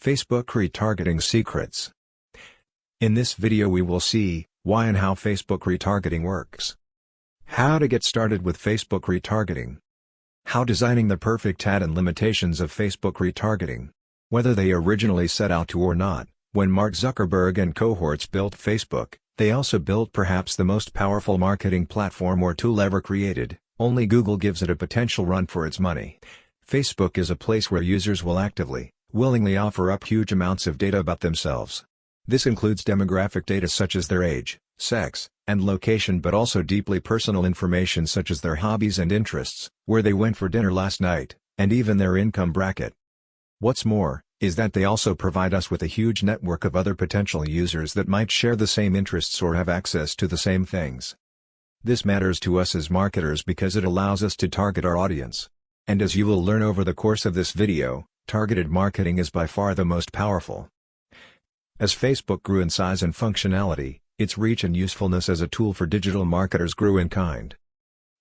Facebook Retargeting Secrets. In this video we will see why and how Facebook retargeting works. How to get started with Facebook retargeting. How designing the perfect ad and limitations of Facebook retargeting. Whether they originally set out to or not, when Mark Zuckerberg and cohorts built Facebook, they also built perhaps the most powerful marketing platform or tool ever created. Only Google gives it a potential run for its money. Facebook is a place where users will willingly offer up huge amounts of data about themselves. This includes demographic data such as their age, sex, and location, but also deeply personal information such as their hobbies and interests, where they went for dinner last night, and even their income bracket. What's more, is that they also provide us with a huge network of other potential users that might share the same interests or have access to the same things. This matters to us as marketers because it allows us to target our audience. And as you will learn over the course of this video, targeted marketing is by far the most powerful. As Facebook grew in size and functionality, its reach and usefulness as a tool for digital marketers grew in kind.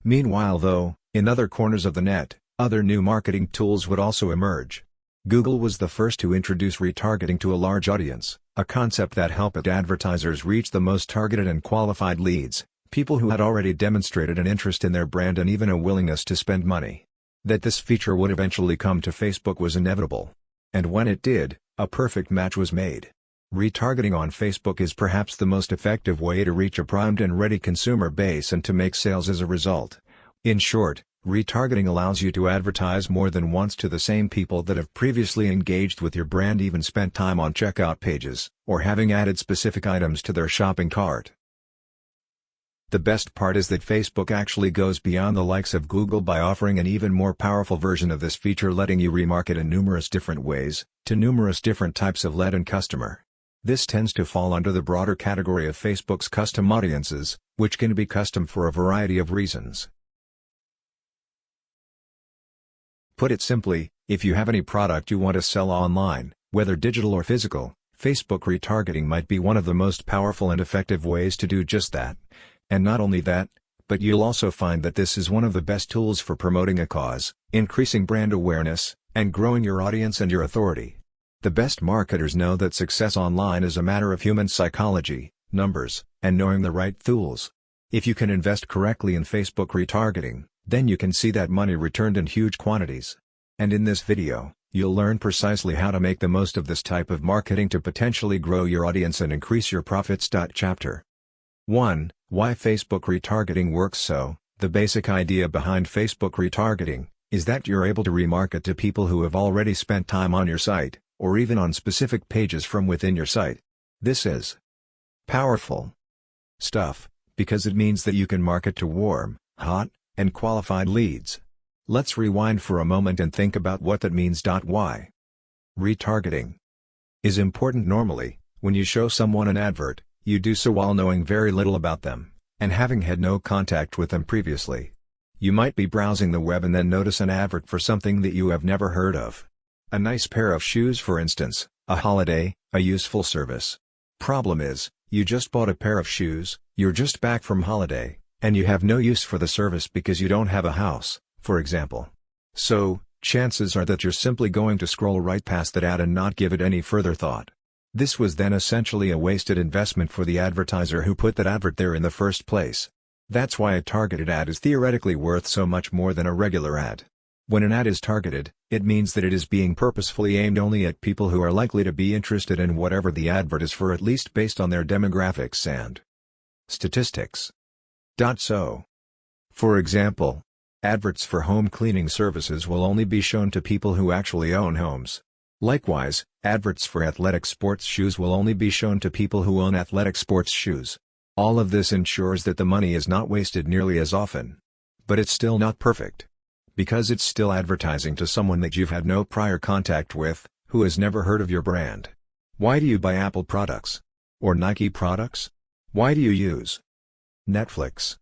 Meanwhile though, in other corners of the net, other new marketing tools would also emerge. Google was the first to introduce retargeting to a large audience, a concept that helped advertisers reach the most targeted and qualified leads, people who had already demonstrated an interest in their brand and even a willingness to spend money. That this feature would eventually come to Facebook was inevitable. And when it did, a perfect match was made. Retargeting on Facebook is perhaps the most effective way to reach a primed and ready consumer base and to make sales as a result. In short, retargeting allows you to advertise more than once to the same people that have previously engaged with your brand, even spent time on checkout pages, or having added specific items to their shopping cart. The best part is that Facebook actually goes beyond the likes of Google by offering an even more powerful version of this feature, letting you remarket in numerous different ways, to numerous different types of lead and customer. This tends to fall under the broader category of Facebook's custom audiences, which can be custom for a variety of reasons. Put it simply, if you have any product you want to sell online, whether digital or physical, Facebook retargeting might be one of the most powerful and effective ways to do just that. And not only that, but you'll also find that this is one of the best tools for promoting a cause, increasing brand awareness, and growing your audience and your authority. The best marketers know that success online is a matter of human psychology, numbers, and knowing the right tools. If you can invest correctly in Facebook retargeting, then you can see that money returned in huge quantities. And in this video, you'll learn precisely how to make the most of this type of marketing to potentially grow your audience and increase your profits. Chapter 1. Why Facebook retargeting works. The basic idea behind Facebook retargeting is that you're able to remarket to people who have already spent time on your site, or even on specific pages from within your site. This is powerful stuff, because it means that you can market to warm, hot, and qualified leads. Let's rewind for a moment and think about what that means. Why retargeting is important. Normally, when you show someone an advert, you do so while knowing very little about them, and having had no contact with them previously. You might be browsing the web and then notice an advert for something that you have never heard of. A nice pair of shoes, for instance, a holiday, a useful service. Problem is, you just bought a pair of shoes, you're just back from holiday, and you have no use for the service because you don't have a house, for example. So, chances are that you're simply going to scroll right past that ad and not give it any further thought. This was then essentially a wasted investment for the advertiser who put that advert there in the first place. That's why a targeted ad is theoretically worth so much more than a regular ad. When an ad is targeted, it means that it is being purposefully aimed only at people who are likely to be interested in whatever the advert is for, at least based on their demographics and statistics. For example, adverts for home cleaning services will only be shown to people who actually own homes. Likewise, adverts for athletic sports shoes will only be shown to people who own athletic sports shoes. All of this ensures that the money is not wasted nearly as often. But it's still not perfect. Because it's still advertising to someone that you've had no prior contact with, who has never heard of your brand. Why do you buy Apple products? Or Nike products? Why do you use Netflix?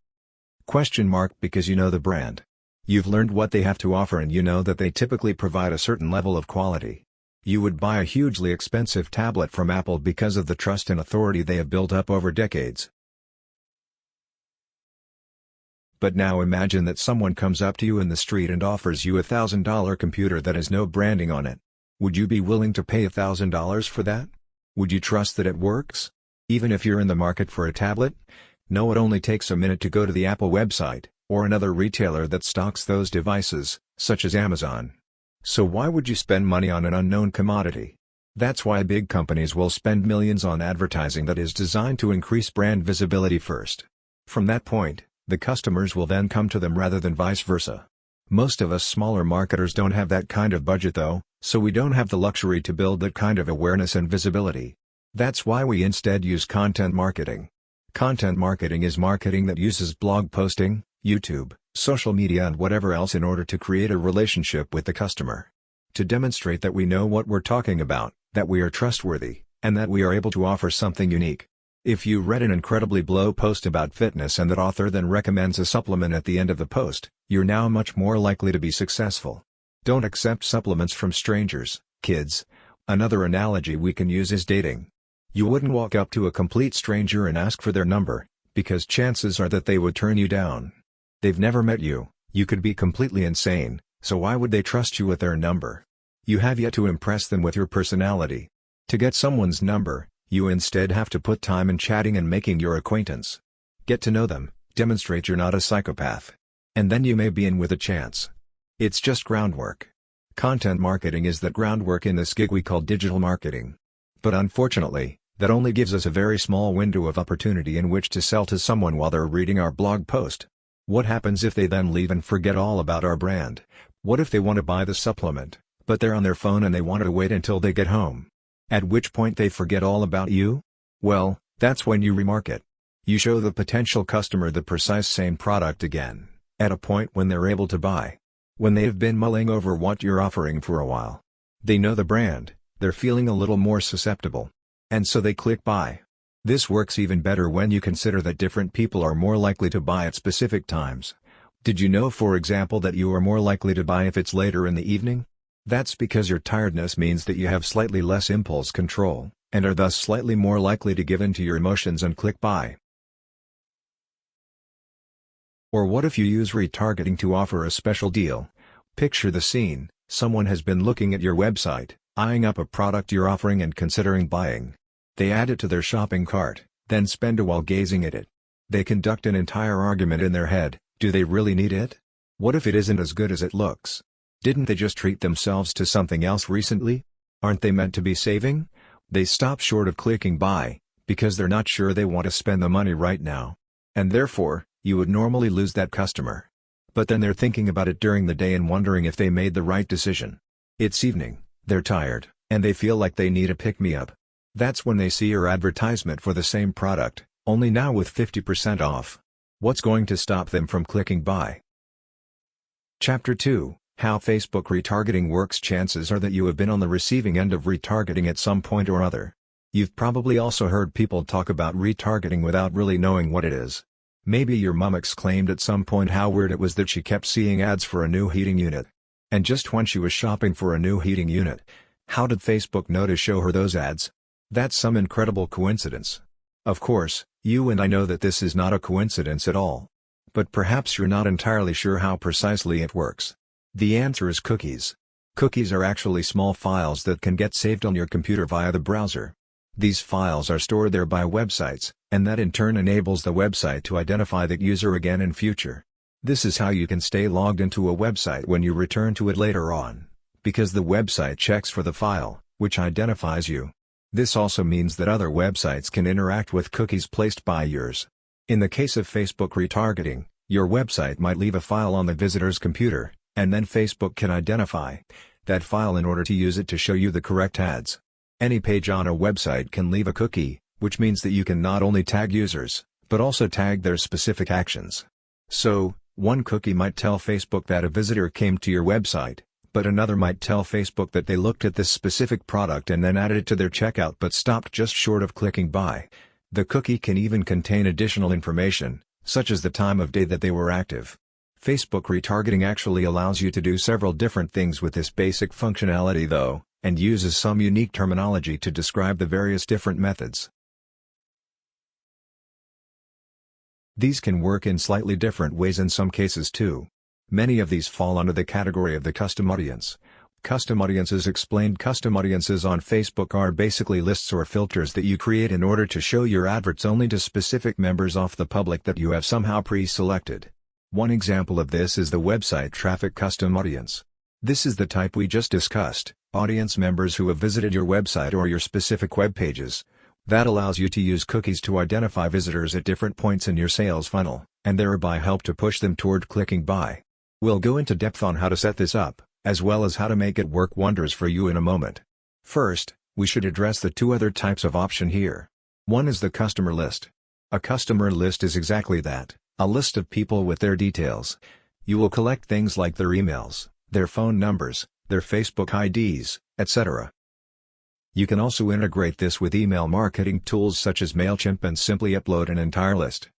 Because you know the brand. You've learned what they have to offer and you know that they typically provide a certain level of quality. You would buy a hugely expensive tablet from Apple because of the trust and authority they have built up over decades. But now imagine that someone comes up to you in the street and offers you a $1,000 computer that has no branding on it. Would you be willing to pay $1,000 for that? Would you trust that it works? Even if you're in the market for a tablet? No, it only takes a minute to go to the Apple website, or another retailer that stocks those devices, such as Amazon. So why would you spend money on an unknown commodity? That's why big companies will spend millions on advertising that is designed to increase brand visibility first. From that point, the customers will then come to them rather than vice versa. Most of us smaller marketers don't have that kind of budget though, so we don't have the luxury to build that kind of awareness and visibility. That's why we instead use content marketing. Content marketing is marketing that uses blog posting, YouTube, social media and whatever else in order to create a relationship with the customer. To demonstrate that we know what we're talking about, that we are trustworthy, and that we are able to offer something unique. If you read an incredibly blog post about fitness and that author then recommends a supplement at the end of the post, you're now much more likely to be successful. Don't accept supplements from strangers, kids. Another analogy we can use is dating. You wouldn't walk up to a complete stranger and ask for their number, because chances are that they would turn you down. They've never met you, you could be completely insane, so why would they trust you with their number? You have yet to impress them with your personality. To get someone's number, you instead have to put time in chatting and making your acquaintance. Get to know them, demonstrate you're not a psychopath. And then you may be in with a chance. It's just groundwork. Content marketing is that groundwork in this gig we call digital marketing. But unfortunately, that only gives us a very small window of opportunity in which to sell to someone while they're reading our blog post. What happens if they then leave and forget all about our brand? What if they want to buy the supplement, but they're on their phone and they want to wait until they get home? At which point they forget all about you? Well, that's when you remarket. You show the potential customer the precise same product again, at a point when they're able to buy. When they have been mulling over what you're offering for a while. They know the brand, they're feeling a little more susceptible. And so they click buy. This works even better when you consider that different people are more likely to buy at specific times. Did you know, for example, that you are more likely to buy if it's later in the evening? That's because your tiredness means that you have slightly less impulse control, and are thus slightly more likely to give in to your emotions and click buy. Or what if you use retargeting to offer a special deal? Picture the scene: someone has been looking at your website, eyeing up a product you're offering and considering buying. They add it to their shopping cart, then spend a while gazing at it. They conduct an entire argument in their head: do they really need it? What if it isn't as good as it looks? Didn't they just treat themselves to something else recently? Aren't they meant to be saving? They stop short of clicking buy, because they're not sure they want to spend the money right now. And therefore, you would normally lose that customer. But then they're thinking about it during the day and wondering if they made the right decision. It's evening, they're tired, and they feel like they need a pick-me-up. That's when they see your advertisement for the same product, only now with 50% off. What's going to stop them from clicking buy? Chapter 2: How Facebook Retargeting Works. Chances are that you have been on the receiving end of retargeting at some point or other. You've probably also heard people talk about retargeting without really knowing what it is. Maybe your mom exclaimed at some point how weird it was that she kept seeing ads for a new heating unit. And just when she was shopping for a new heating unit, how did Facebook know to show her those ads? That's some incredible coincidence. Of course, you and I know that this is not a coincidence at all. But perhaps you're not entirely sure how precisely it works. The answer is cookies. Cookies are actually small files that can get saved on your computer via the browser. These files are stored there by websites, and that in turn enables the website to identify that user again in future. This is how you can stay logged into a website when you return to it later on, because the website checks for the file, which identifies you. This also means that other websites can interact with cookies placed by yours. In the case of Facebook retargeting, your website might leave a file on the visitor's computer, and then Facebook can identify that file in order to use it to show you the correct ads. Any page on a website can leave a cookie, which means that you can not only tag users, but also tag their specific actions. So, one cookie might tell Facebook that a visitor came to your website, but another might tell Facebook that they looked at this specific product and then added it to their checkout but stopped just short of clicking buy. The cookie can even contain additional information, such as the time of day that they were active. Facebook retargeting actually allows you to do several different things with this basic functionality though, and uses some unique terminology to describe the various different methods. These can work in slightly different ways in some cases too. Many of these fall under the category of the custom audience. Custom audiences explained. Custom audiences on Facebook are basically lists or filters that you create in order to show your adverts only to specific members of the public that you have somehow pre-selected. One example of this is the website traffic custom audience. This is the type we just discussed, audience members who have visited your website or your specific web pages. That allows you to use cookies to identify visitors at different points in your sales funnel, and thereby help to push them toward clicking buy. We'll go into depth on how to set this up, as well as how to make it work wonders for you in a moment. First, we should address the two other types of option here. One is the customer list. A customer list is exactly that, a list of people with their details. You will collect things like their emails, their phone numbers, their Facebook IDs, etc. You can also integrate this with email marketing tools such as MailChimp and simply upload an entire list.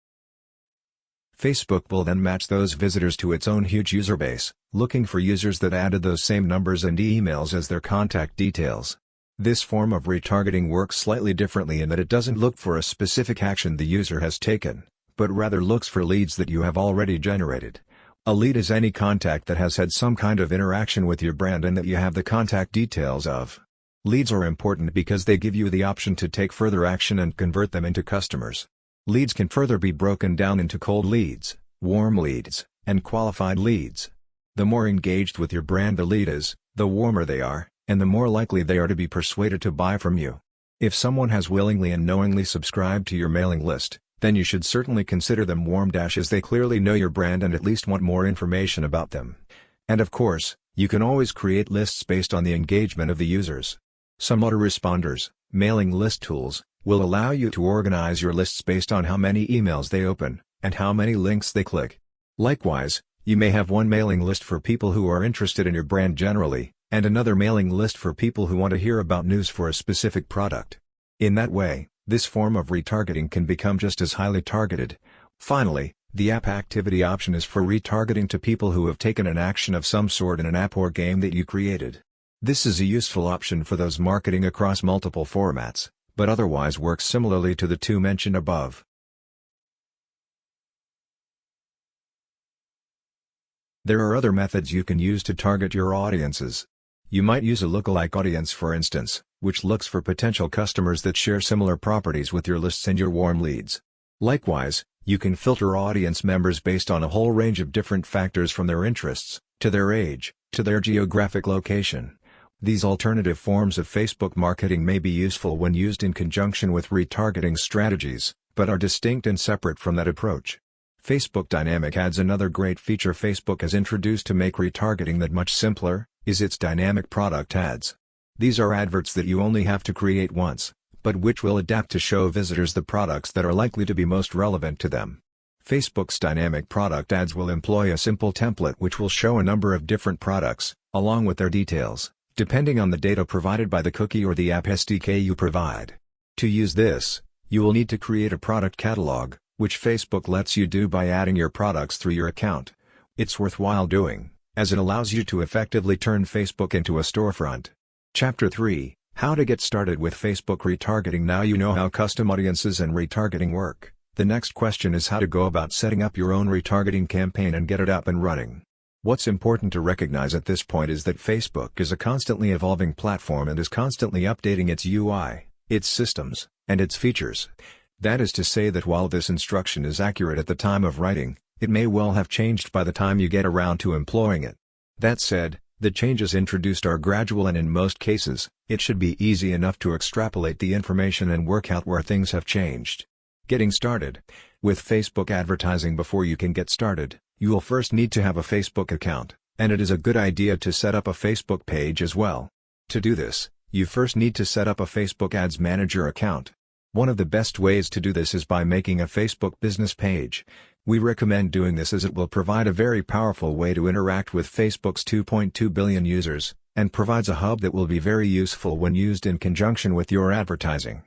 Facebook will then match those visitors to its own huge user base, looking for users that added those same numbers and emails as their contact details. This form of retargeting works slightly differently in that it doesn't look for a specific action the user has taken, but rather looks for leads that you have already generated. A lead is any contact that has had some kind of interaction with your brand and that you have the contact details of. Leads are important because they give you the option to take further action and convert them into customers. Leads can further be broken down into cold leads, warm leads, and qualified leads. The more engaged with your brand the lead is, the warmer they are, and the more likely they are to be persuaded to buy from you. If someone has willingly and knowingly subscribed to your mailing list, then you should certainly consider them warm as they clearly know your brand and at least want more information about them. And of course, you can always create lists based on the engagement of the users. Some autoresponders, mailing list tools, will allow you to organize your lists based on how many emails they open, and how many links they click. Likewise, you may have one mailing list for people who are interested in your brand generally, and another mailing list for people who want to hear about news for a specific product. In that way, this form of retargeting can become just as highly targeted. Finally, the app activity option is for retargeting to people who have taken an action of some sort in an app or game that you created. This is a useful option for those marketing across multiple formats, but otherwise works similarly to the two mentioned above. There are other methods you can use to target your audiences. You might use a lookalike audience for instance, which looks for potential customers that share similar properties with your lists and your warm leads. Likewise, you can filter audience members based on a whole range of different factors from their interests, to their age, to their geographic location. These alternative forms of Facebook marketing may be useful when used in conjunction with retargeting strategies, but are distinct and separate from that approach. Facebook Dynamic Ads. Another great feature Facebook has introduced to make retargeting that much simpler, is its dynamic product ads. These are adverts that you only have to create once, but which will adapt to show visitors the products that are likely to be most relevant to them. Facebook's dynamic product ads will employ a simple template which will show a number of different products, along with their details, depending on the data provided by the cookie or the app SDK you provide. To use this, you will need to create a product catalog, which Facebook lets you do by adding your products through your account. It's worthwhile doing, as it allows you to effectively turn Facebook into a storefront. Chapter 3: How to get started with Facebook retargeting. Now you know how custom audiences and retargeting work. The next question is how to go about setting up your own retargeting campaign and get it up and running. What's important to recognize at this point is that Facebook is a constantly evolving platform and is constantly updating its UI, its systems, and its features. That is to say that while this instruction is accurate at the time of writing, it may well have changed by the time you get around to employing it. That said, the changes introduced are gradual and in most cases, it should be easy enough to extrapolate the information and work out where things have changed. Getting started. With Facebook advertising. Before you can get started, you will first need to have a Facebook account, and it is a good idea to set up a Facebook page as well. To do this, you first need to set up a Facebook Ads Manager account. One of the best ways to do this is by making a Facebook business page. We recommend doing this as it will provide a very powerful way to interact with Facebook's 2.2 billion users, and provides a hub that will be very useful when used in conjunction with your advertising.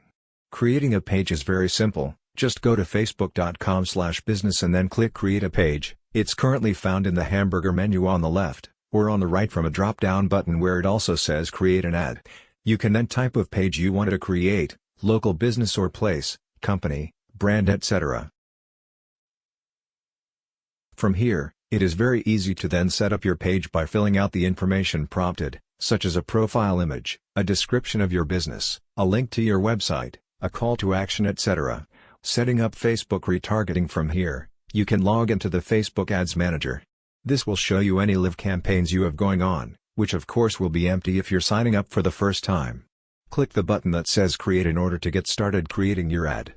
Creating a page is very simple. Just go to facebook.com/business and then click Create a Page. It's currently found in the hamburger menu on the left, or on the right from a drop-down button where it also says Create an Ad. You can then type of page you want to create, local business or place, company, brand, etc. From here, it is very easy to then set up your page by filling out the information prompted, such as a profile image, a description of your business, a link to your website, a call to action, etc. Setting up Facebook retargeting. From here, you can log into the Facebook Ads Manager. This will show you any live campaigns you have going on, which of course will be empty if you're signing up for the first time. Click the button that says Create in order to get started creating your ad.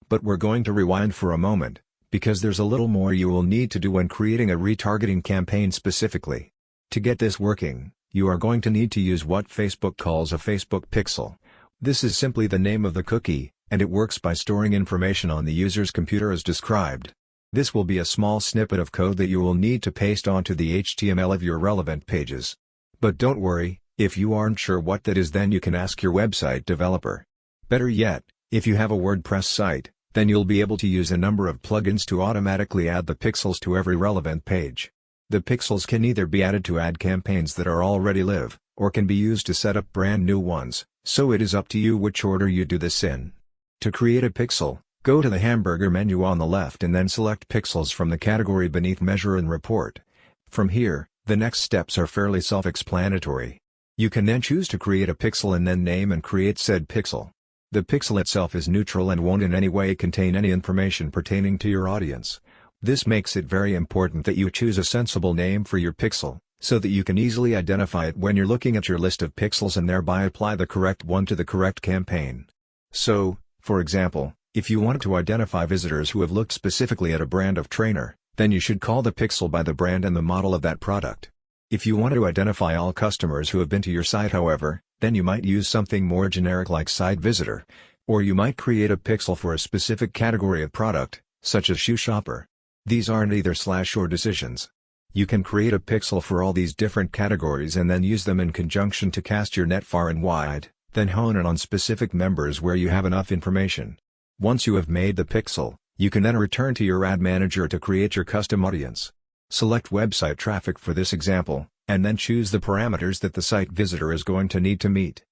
But we're going to rewind for a moment, because there's a little more you will need to do when creating a retargeting campaign specifically. To get this working, you are going to need to use what Facebook calls a Facebook pixel. This is simply the name of the cookie, and it works by storing information on the user's computer as described. This will be a small snippet of code that you will need to paste onto the HTML of your relevant pages. But don't worry, if you aren't sure what that is, then you can ask your website developer. Better yet, if you have a WordPress site, then you'll be able to use a number of plugins to automatically add the pixels to every relevant page. The pixels can either be added to add campaigns that are already live, or can be used to set up brand new ones, so it is up to you which order you do this in. To create a pixel, go to the hamburger menu on the left and then select Pixels from the category beneath Measure and Report. From here, the next steps are fairly self-explanatory. You can then choose to create a pixel and then name and create said pixel. The pixel itself is neutral and won't in any way contain any information pertaining to your audience. This makes it very important that you choose a sensible name for your pixel, so that you can easily identify it when you're looking at your list of pixels and thereby apply the correct one to the correct campaign. So, for example, if you wanted to identify visitors who have looked specifically at a brand of trainer, then you should call the pixel by the brand and the model of that product. If you want to identify all customers who have been to your site, however, then you might use something more generic like site visitor. Or you might create a pixel for a specific category of product, such as shoe shopper. These aren't either / or decisions. You can create a pixel for all these different categories and then use them in conjunction to cast your net far and wide, then hone in on specific members where you have enough information. Once you have made the pixel, you can then return to your ad manager to create your custom audience. Select website traffic for this example, and then choose the parameters that the site visitor is going to need to meet.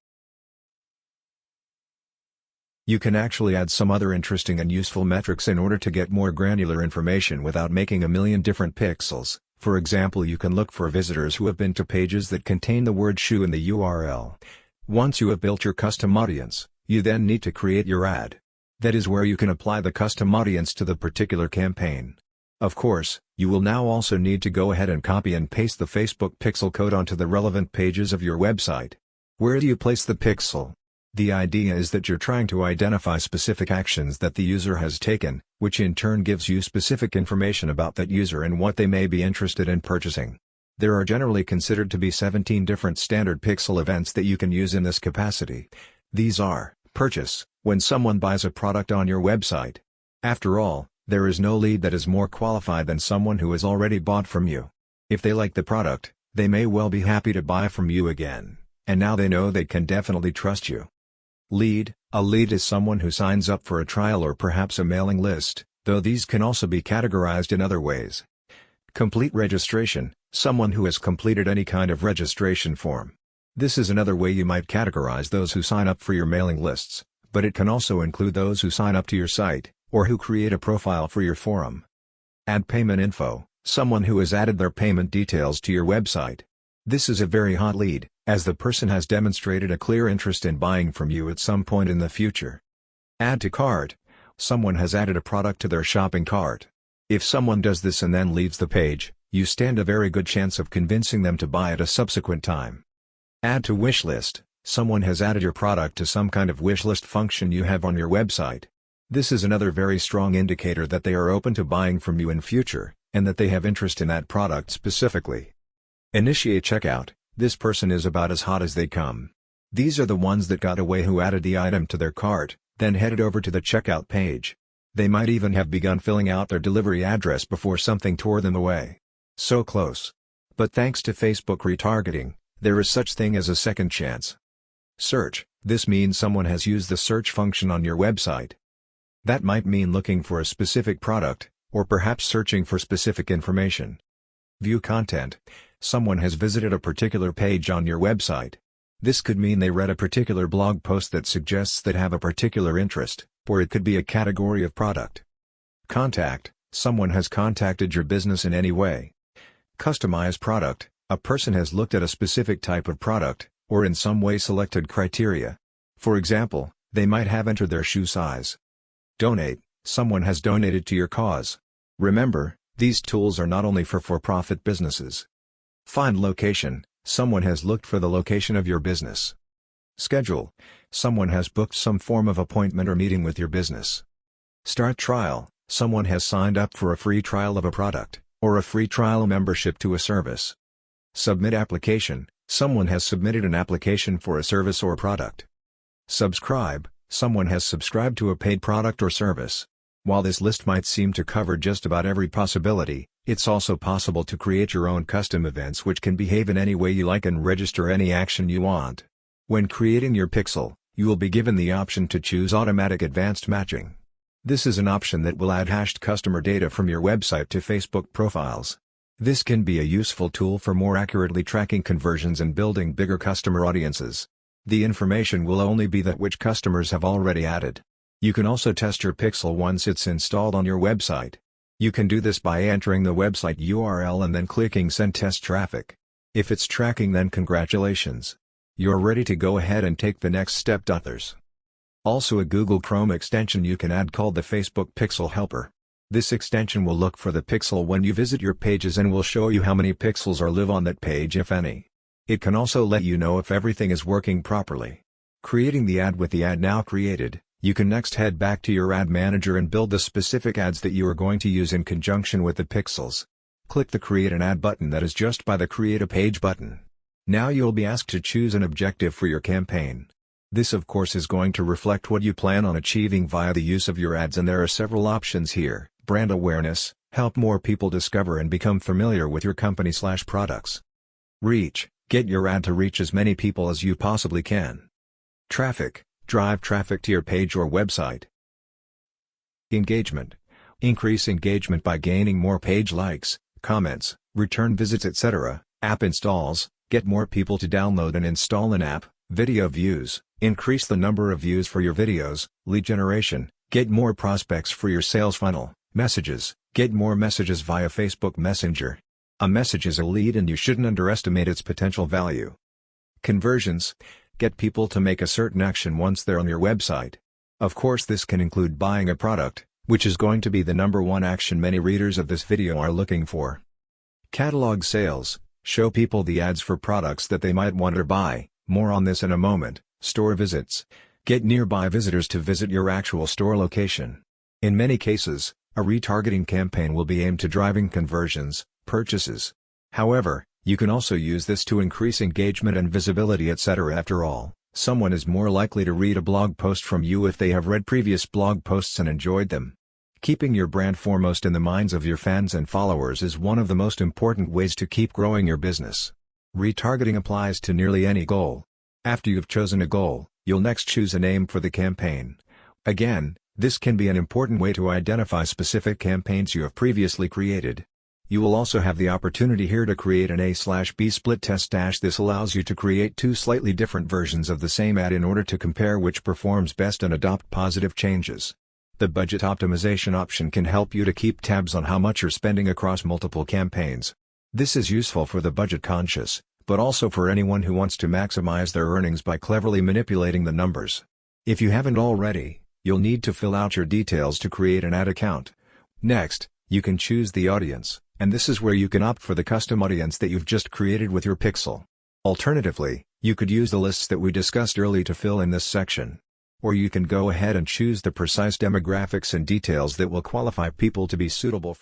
You can actually add some other interesting and useful metrics in order to get more granular information without making a million different pixels. For example, you can look for visitors who have been to pages that contain the word shoe in the URL. Once you have built your custom audience, you then need to create your ad. That is where you can apply the custom audience to the particular campaign. Of course, you will now also need to go ahead and copy and paste the Facebook pixel code onto the relevant pages of your website. Where do you place the pixel? The idea is that you're trying to identify specific actions that the user has taken, which in turn gives you specific information about that user and what they may be interested in purchasing. There are generally considered to be 17 different standard pixel events that you can use in this capacity. These are: purchase, when someone buys a product on your website. After all, there is no lead that is more qualified than someone who has already bought from you. If they like the product, they may well be happy to buy from you again, and now they know they can definitely trust you. Lead, a lead is someone who signs up for a trial or perhaps a mailing list, though these can also be categorized in other ways. Complete registration, someone who has completed any kind of registration form. This is another way you might categorize those who sign up for your mailing lists, but it can also include those who sign up to your site, or who create a profile for your forum. Add payment info, someone who has added their payment details to your website. This is a very hot lead, as the person has demonstrated a clear interest in buying from you at some point in the future. Add to cart, someone has added a product to their shopping cart. If someone does this and then leaves the page, you stand a very good chance of convincing them to buy at a subsequent time. Add to wish list, someone has added your product to some kind of wish list function you have on your website. This is another very strong indicator that they are open to buying from you in future, and that they have interest in that product specifically. Initiate checkout, this person is about as hot as they come. These are the ones that got away who added the item to their cart, then headed over to the checkout page. They might even have begun filling out their delivery address before something tore them away. So close. But thanks to Facebook retargeting, there is such thing as a second chance. Search, this means someone has used the search function on your website. That might mean looking for a specific product, or perhaps searching for specific information. View content, someone has visited a particular page on your website. This could mean they read a particular blog post that suggests they have a particular interest, or it could be a category of product. Contact, someone has contacted your business in any way. Customize product, A person has looked at a specific type of product, or in some way selected criteria. For example, they might have entered their shoe size. Donate, someone has donated to your cause. Remember, these tools are not only for for-profit businesses. Find location, someone has looked for the location of your business. Schedule, someone has booked some form of appointment or meeting with your business. Start trial, someone has signed up for a free trial of a product, or a free trial membership to a service. Submit application, someone has submitted an application for a service or product. Subscribe, someone has subscribed to a paid product or service. While this list might seem to cover just about every possibility, it's also possible to create your own custom events which can behave in any way you like and register any action you want. When creating your pixel, you will be given the option to choose Automatic Advanced Matching. This is an option that will add hashed customer data from your website to Facebook profiles. This can be a useful tool for more accurately tracking conversions and building bigger customer audiences. The information will only be that which customers have already added. You can also test your pixel once it's installed on your website. You can do this by entering the website URL and then clicking Send Test Traffic. If it's tracking, then congratulations. You're ready to go ahead and take the next step. There's also a Google Chrome extension you can add called the Facebook Pixel Helper. This extension will look for the pixel when you visit your pages and will show you how many pixels are live on that page, if any. It can also let you know if everything is working properly. Creating the ad with the ad now created, you can next head back to your ad manager and build the specific ads that you are going to use in conjunction with the pixels. Click the Create an Ad button that is just by the Create a Page button. Now you'll be asked to choose an objective for your campaign. This of course is going to reflect what you plan on achieving via the use of your ads, and there are several options here. Brand awareness, help more people discover and become familiar with your company/products. Reach, get your ad to reach as many people as you possibly can. Traffic, drive traffic to your page or website. Engagement, increase engagement by gaining more page likes, comments, return visits, etc. App installs, get more people to download and install an app. Video views, increase the number of views for your videos. Lead generation, get more prospects for your sales funnel. Messages, get more messages via Facebook Messenger. A message is a lead and you shouldn't underestimate its potential value. Conversions, get people to make a certain action once they're on your website. Of course, this can include buying a product, which is going to be the number one action many readers of this video are looking for. Catalog sales, show people the ads for products that they might want to buy. More on this in a moment. Store visits, get nearby visitors to visit your actual store location. In many cases, a retargeting campaign will be aimed to driving conversions, purchases. However, you can also use this to increase engagement and visibility, etc. After all, someone is more likely to read a blog post from you if they have read previous blog posts and enjoyed them. Keeping your brand foremost in the minds of your fans and followers is one of the most important ways to keep growing your business. Retargeting applies to nearly any goal. After you've chosen a goal, you'll next choose a name for the campaign. Again, this can be an important way to identify specific campaigns you have previously created. You will also have the opportunity here to create an A/B split test. This allows you to create two slightly different versions of the same ad in order to compare which performs best and adopt positive changes. The budget optimization option can help you to keep tabs on how much you're spending across multiple campaigns. This is useful for the budget conscious, but also for anyone who wants to maximize their earnings by cleverly manipulating the numbers. If you haven't already, you'll need to fill out your details to create an ad account. Next, you can choose the audience, and this is where you can opt for the custom audience that you've just created with your pixel. Alternatively, you could use the lists that we discussed earlier to fill in this section. Or you can go ahead and choose the precise demographics and details that will qualify people to be suitable for